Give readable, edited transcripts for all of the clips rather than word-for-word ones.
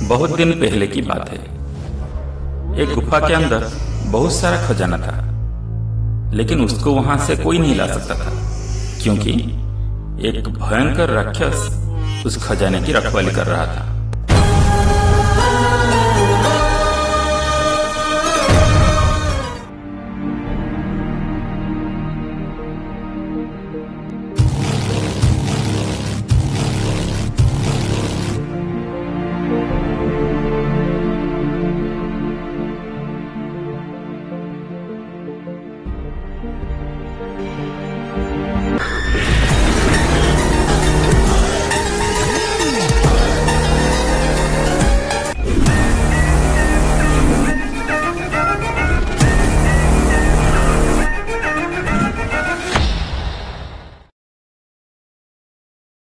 बहुत दिन पहले की बात है। एक गुफा के अंदर बहुत सारा खजाना था, लेकिन उसको वहां से कोई नहीं ला सकता था, क्योंकि एक भयंकर राक्षस उस खजाने की रखवाली कर रहा था।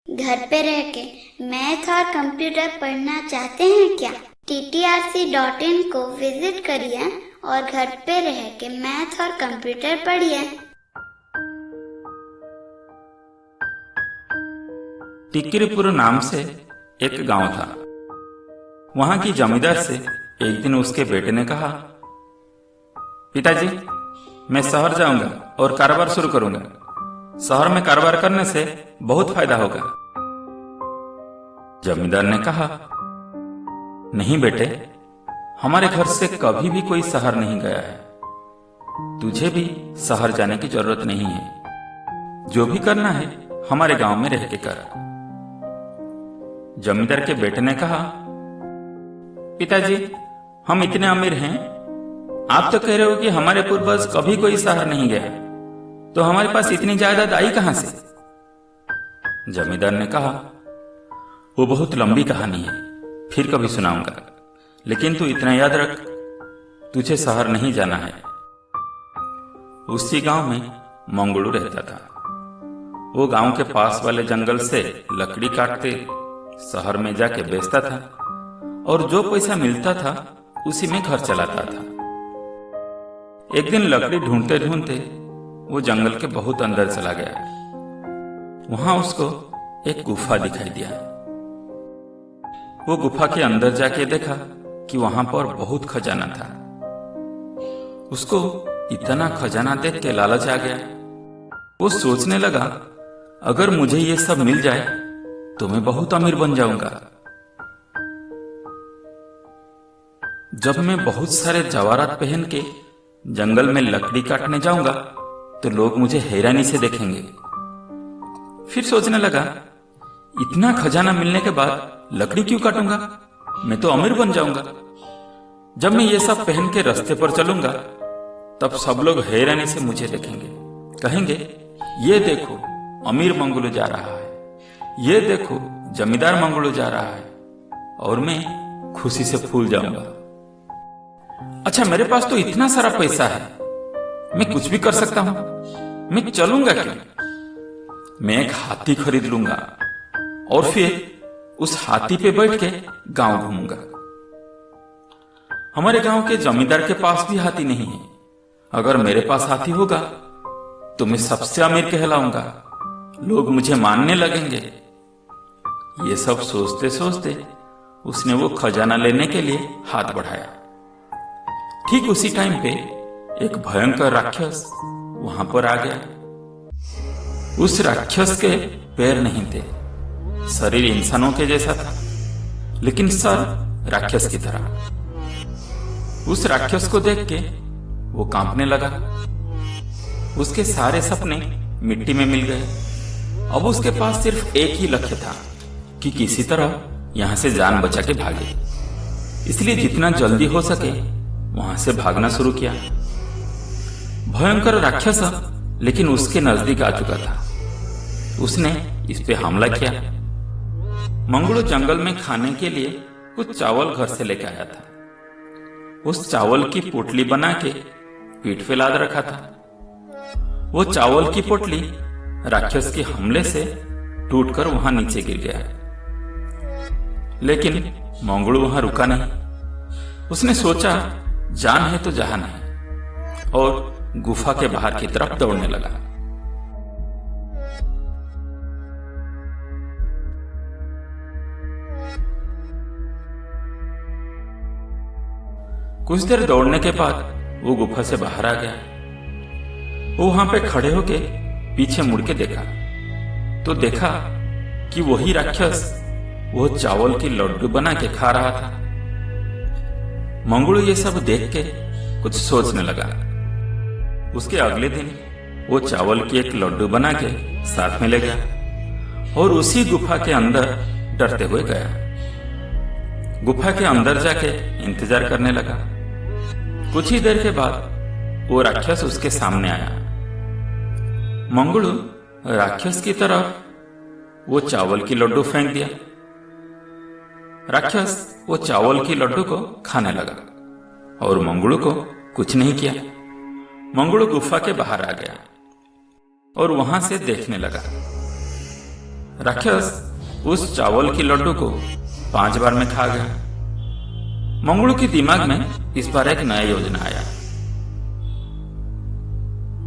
घर पे रह के मैथ और कंप्यूटर पढ़ना चाहते हैं क्या? TTRC.in को विजिट करिए और घर पे रह के मैथ और कंप्यूटर पढ़िए। टिक्कीपुर नाम से एक गांव था। वहां की जमींदार से एक दिन उसके बेटे ने कहा, पिताजी, मैं शहर जाऊंगा और कारोबार शुरू करूंगा। शहर में कारोबार करने से बहुत फायदा होगा। जमींदार ने कहा, नहीं बेटे, हमारे घर से कभी भी कोई शहर नहीं गया है। तुझे भी शहर जाने की जरूरत नहीं है। जो भी करना है हमारे गांव में रह के कर। जमींदार के बेटे ने कहा, पिताजी, हम इतने अमीर हैं, आप तो कह रहे हो कि हमारे पूर्वज कभी कोई शहर नहीं गया, तो हमारे पास इतनी जायदाद आई कहां से? जमींदार ने कहा, वो बहुत लंबी कहानी है, फिर कभी सुनाऊंगा, लेकिन तू इतना याद रख, तुझे शहर नहीं जाना है। उसी गांव में मंगलू रहता था। वो गांव के पास वाले जंगल से लकड़ी काटते शहर में जाके बेचता था, और जो पैसा मिलता था उसी में घर चलाता था। एक दिन लकड़ी ढूंढते ढूंढते वो जंगल के बहुत अंदर चला गया। वहां उसको एक गुफा दिखाई दिया। वो गुफा के अंदर जाके देखा कि वहां पर बहुत खजाना था। उसको इतना खजाना देख के लालच आ गया। वो सोचने लगा, अगर मुझे ये सब मिल जाए तो मैं बहुत अमीर बन जाऊंगा। जब मैं बहुत सारे जवाहरात पहन के जंगल में लकड़ी काटने जाऊंगा तो लोग मुझे हैरानी से देखेंगे। फिर सोचने लगा, इतना खजाना मिलने के बाद लकड़ी क्यों काटूंगा, मैं तो अमीर बन जाऊंगा। जब मैं ये सब पहन के रास्ते पर चलूंगा तब सब लोग हैरानी से मुझे देखेंगे, कहेंगे, ये देखो अमीर मंगलू जा रहा है, ये देखो जमींदार मंगलू जा रहा है, और मैं खुशी से फूल जाऊंगा। अच्छा, मेरे पास तो इतना सारा पैसा है, मैं कुछ भी कर सकता हूं। मैं चलूंगा क्यों? मैं एक हाथी खरीद लूंगा और फिर उस हाथी पे बैठ के गांव घूमूंगा। हमारे गांव के जमींदार के पास भी हाथी नहीं है। अगर मेरे पास हाथी होगा तो मैं सबसे अमीर कहलाऊंगा, लोग मुझे मानने लगेंगे। ये सब सोचते सोचते उसने वो खजाना लेने के लिए हाथ बढ़ाया। ठीक उसी टाइम पे एक भयंकर राक्षस वहां पर आ गया। उस राक्षस के पैर नहीं थे, शरीर इंसानों के जैसा था, लेकिन सर राक्षस की तरह। उस राक्षस को देख के वो कांपने लगा। उसके सारे सपने मिट्टी में मिल गए। अब उसके पास सिर्फ एक ही लक्ष्य था कि किसी तरह यहां से जान बचा के भागे। इसलिए जितना जल्दी हो सके वहां से भागना शुरू किया। भयंकर राक्षस लेकिन उसके नजदीक आ चुका था। उसने इस पे हमला किया। मंगलू जंगल में खाने के लिए कुछ चावल घर से लेकर आया था। उस चावल की पोटली बना के पीठ पे लाद रखा था। वो चावल की पोटली राक्षस के हमले से टूटकर वहां नीचे गिर गया। लेकिन मंगलू वहां रुका नहीं। उसने सोचा, जान है तो जहान है, और गुफा के बाहर की तरफ दौड़ने लगा। कुछ देर दौड़ने के बाद वो गुफा से बाहर आ गया। वो वहां पे खड़े होके पीछे मुड़ के देखा तो देखा कि वही राक्षस वो चावल की लड्डू बना के खा रहा था। मंगलू ये सब देख के कुछ सोचने लगा। उसके अगले दिन वो चावल की एक लड्डू बना के साथ में ले गया और उसी गुफा के अंदर डरते हुए गया। गुफा के अंदर जाके इंतजार करने लगा। कुछ ही देर के बाद वो राक्षस उसके सामने आया। मंगलू राक्षस की तरफ वो चावल की लड्डू फेंक दिया। राक्षस वो चावल की लड्डू को खाने लगा और मंगलू को कुछ नहीं किया। मंगलू गुफा के बाहर आ गया और वहां से देखने लगा। राक्षस उस चावल की लड्डू को 5 बार में खा गया। मंगलू के दिमाग में इस बार एक नया योजना आया।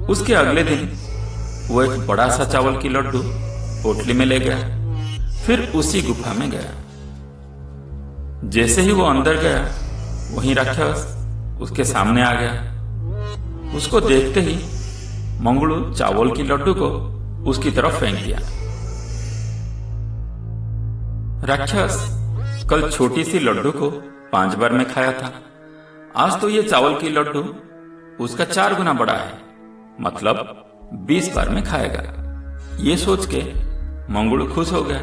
उसके अगले दिन वो एक बड़ा सा चावल की लड्डू पोटली में ले गया, फिर उसी गुफा में गया। जैसे ही वो अंदर गया वहीं राक्षस उसके सामने आ गया। उसको देखते ही मंगलू चावल की लड्डू को उसकी तरफ फेंक दिया। राक्षस कल छोटी सी लड्डू को 5 बार में खाया था। आज तो ये चावल की लड्डू उसका 4 गुना बड़ा है, मतलब 20 बार में खाएगा। ये सोच के मंगलू खुश हो गया।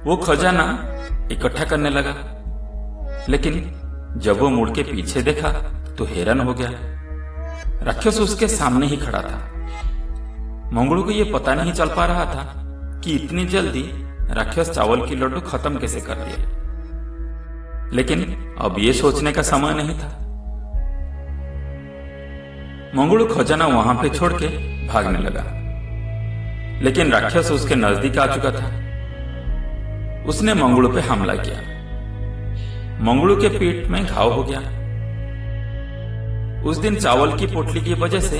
वो खजाना इकट्ठा करने लगा, लेकिन जब वो मुड़ के पीछे देखा तो हैरान हो गया। राक्षस उसके सामने ही खड़ा था। मंगलू को ये पता नहीं चल पा रहा था कि इतनी जल्दी राक्षस चावल की लड्डू खत्म कैसे कर दिया। लेकिन अब ये सोचने का समय नहीं था। मंगलू खजाना वहां पे छोड़ के भागने लगा, लेकिन राक्षस उसके नजदीक आ चुका था। उसने मंगलू पे हमला किया। मंगलू के पीठ में घाव हो गया। उस दिन चावल की पोटली की वजह से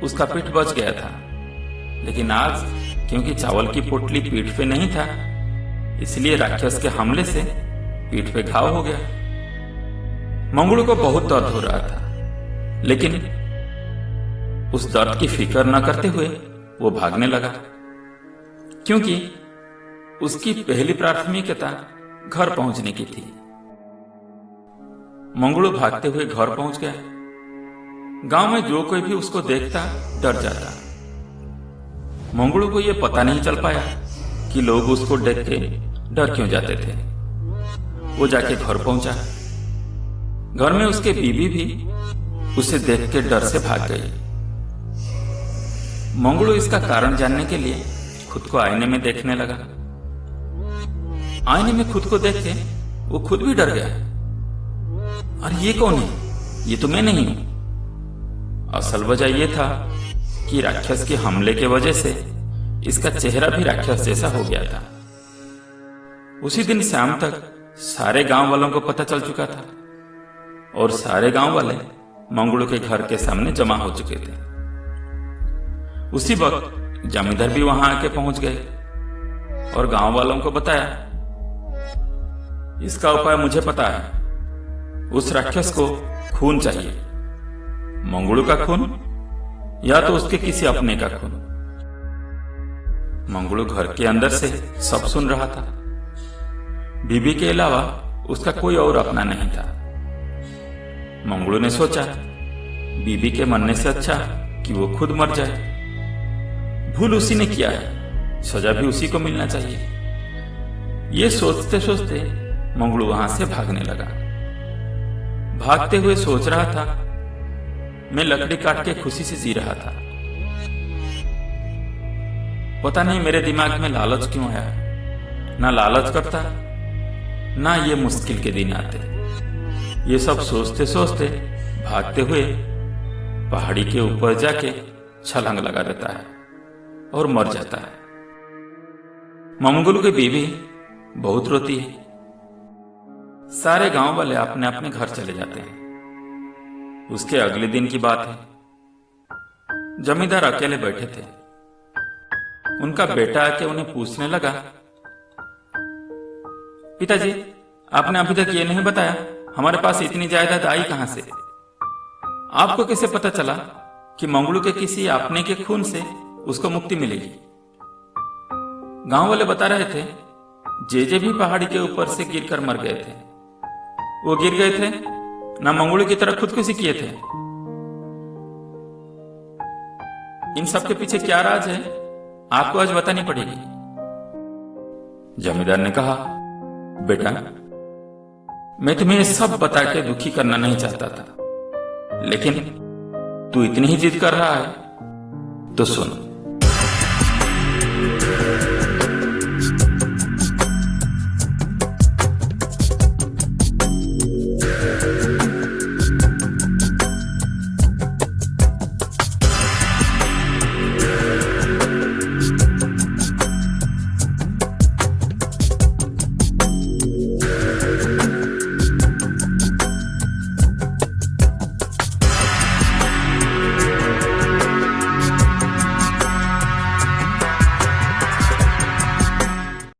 उसका पीठ बच गया था, लेकिन आज क्योंकि चावल की पोटली पीठ पे नहीं था, इसलिए राक्षस के हमले से पीठ पे घाव हो गया। मंगलू को बहुत दर्द हो रहा था, लेकिन उस दर्द की फिक्र न करते हुए वो भागने लगा, क्योंकि उसकी पहली प्राथमिकता घर पहुंचने की थी। मंगलू भागते हुए घर पहुंच गया। गांव में जो कोई भी उसको देखता डर जाता। मंगलू को यह पता नहीं चल पाया कि लोग उसको देख के डर क्यों जाते थे। वो जाके घर पहुंचा। घर में उसके बीवी भी उसे देख के डर से भाग गई। मंगलू इसका कारण जानने के लिए खुद को आईने में देखने लगा। आईने में खुद को देख के वो खुद भी डर गया। अरे ये कौन है? ये तो मैं नहीं हूं। असल वजह यह था कि राक्षस के हमले के वजह से इसका चेहरा भी राक्षस जैसा हो गया था। उसी दिन शाम तक सारे गांव वालों को पता चल चुका था और सारे गांव वाले मंगलू के घर के सामने जमा हो चुके थे। उसी वक्त जमींदार भी वहां आके पहुंच गए और गांव वालों को बताया, इसका उपाय मुझे पता है। उस राक्षस को खून चाहिए, मंगलू का खून या तो उसके किसी अपने का खून। मंगलू घर के अंदर से सब सुन रहा था। बीबी के अलावा उसका कोई और अपना नहीं था। मंगलू ने सोचा, बीबी के मरने से अच्छा कि वो खुद मर जाए। भूल उसी ने किया है, सजा भी उसी को मिलना चाहिए। ये सोचते सोचते मंगलू वहां से भागने लगा। भागते हुए सोच रहा था, मैं लकड़ी काट के खुशी से जी रहा था। पता नहीं मेरे दिमाग में लालच क्यों आया। ना लालच करता, ना ये मुश्किल के दिन आते। ये सब सोचते सोचते भागते हुए पहाड़ी के ऊपर जाके छलांग लगा देता है और मर जाता है। मंगलू की बीवी बहुत रोती है। सारे गांव वाले अपने अपने घर चले जाते हैं। उसके अगले दिन की बात है। जमींदार अकेले बैठे थे। उनका बेटा आके उन्हें पूछने लगा, पिताजी, आपने अभी तक ये नहीं बताया हमारे पास इतनी जायदाद आई कहां से? आपको कैसे पता चला कि मंगलू के किसी अपने के खून से उसको मुक्ति मिलेगी? गांव वाले बता रहे थे जे भी पहाड़ी के ऊपर से गिरकर मर गए थे। वो गिर गए थे ना मंगलू की तरह खुदकुशी किए थे। इन सब के पीछे क्या राज है आपको आज बतानी पड़ेगी। जमींदार ने कहा, बेटा मैं तुम्हें ये सब बता के दुखी करना नहीं चाहता था, लेकिन तू इतनी ही जिद कर रहा है तो सुन।